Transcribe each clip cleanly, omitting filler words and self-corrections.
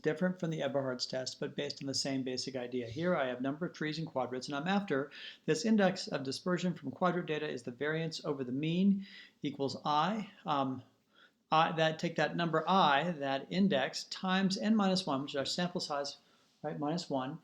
different from the Eberhard's test, but based on the same basic idea. Here I have number of trees and quadrats, and I'm after this index of dispersion from quadrat data is the variance over the mean equals I. Take that number I, that index, times n minus 1, which is our sample size, right, minus 1,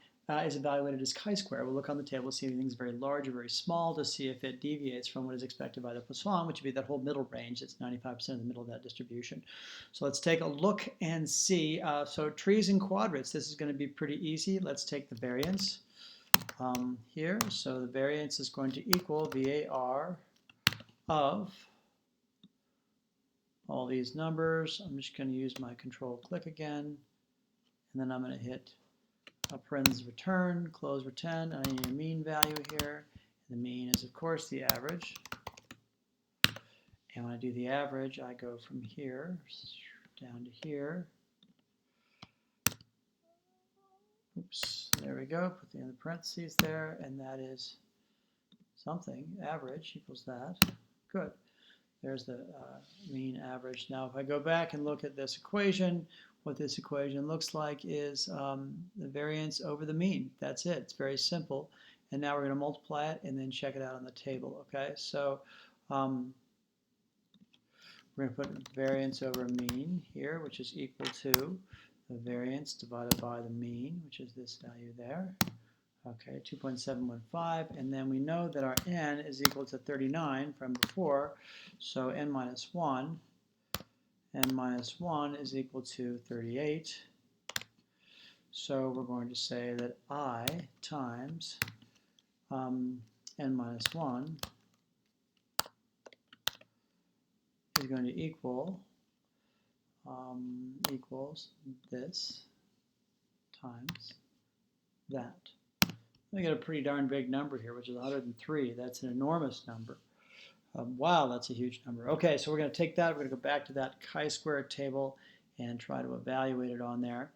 is evaluated as chi-square. We'll look on the table to see if anything's very large or very small to see if it deviates from what is expected by the Poisson, which would be that whole middle range. It's 95% of the middle of that distribution. So let's take a look and see. So trees and quadrats, this is going to be pretty easy. Let's take the variance here. So the variance is going to equal VAR of all these numbers. I'm just going to use my control click again, and then I'm going to hit a parentheses return, close return. I need a mean value here. The mean is, of course, the average. And when I do the average, I go from here down to here. Oops, there we go. Put the in the parentheses there, and that is something. Average equals that. Good. There's the mean average. Now, if I go back and look at this equation, what this equation looks like is the variance over the mean. That's it. It's very simple. And now we're going to multiply it and then check it out on the table. Okay, so we're going to put variance over mean here, which is equal to the variance divided by the mean, which is this value there. Okay, 2.715, and then we know that our n is equal to 39 from before, so n minus 1 is equal to 38. So we're going to say that I times n minus 1 is going to equals this times that. I get a pretty darn big number here, which is 103. That's an enormous number. Wow, that's a huge number. Okay, so we're going to take that. We're going to go back to that chi-square table and try to evaluate it on there.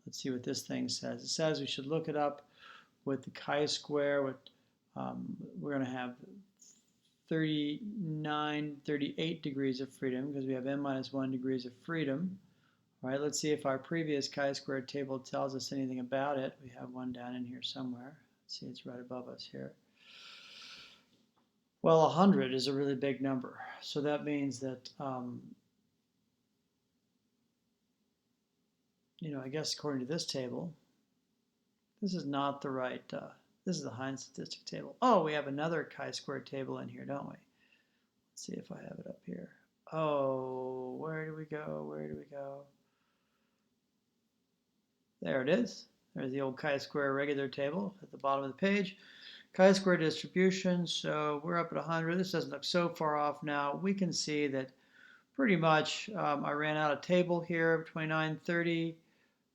Let's see what this thing says. It says we should look it up with the chi-square. We're going to have 39, 38 degrees of freedom because we have n minus 1 degrees of freedom. All right, let's see if our previous chi-square table tells us anything about it. We have one down in here somewhere. Let's see, it's right above us here. Well, 100 is a really big number. So that means that, I guess according to this table, this is not the right, this is the Heinz statistic table. Oh, we have another chi-square table in here, don't we? Let's see if I have it up here. Oh, where do we go? Where do we go? There it is. There's the old chi-square regular table at the bottom of the page. Chi-square distribution, so we're up at 100. This doesn't look so far off now. We can see that pretty much I ran out of table here, 29, 30.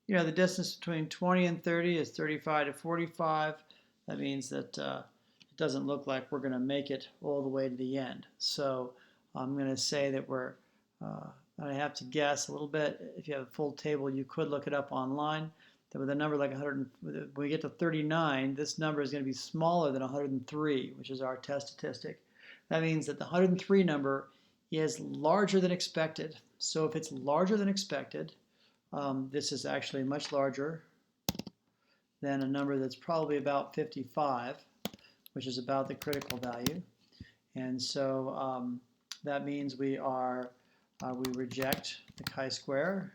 The distance between 20 and 30 is 35 to 45. That means that it doesn't look like we're going to make it all the way to the end. So I'm going to say that I have to guess a little bit. If you have a full table, you could look it up online. That with a number like 100, when we get to 39, this number is going to be smaller than 103, which is our test statistic. That means that the 103 number is larger than expected. So if it's larger than expected, this is actually much larger than a number that's probably about 55, which is about the critical value. And so that means we reject the chi-square,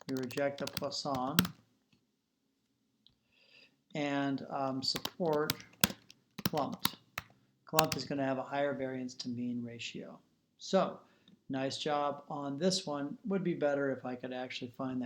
we reject the Poisson, and support clumped. Clumped is going to have a higher variance to mean ratio. So, nice job on this one. Would be better if I could actually find that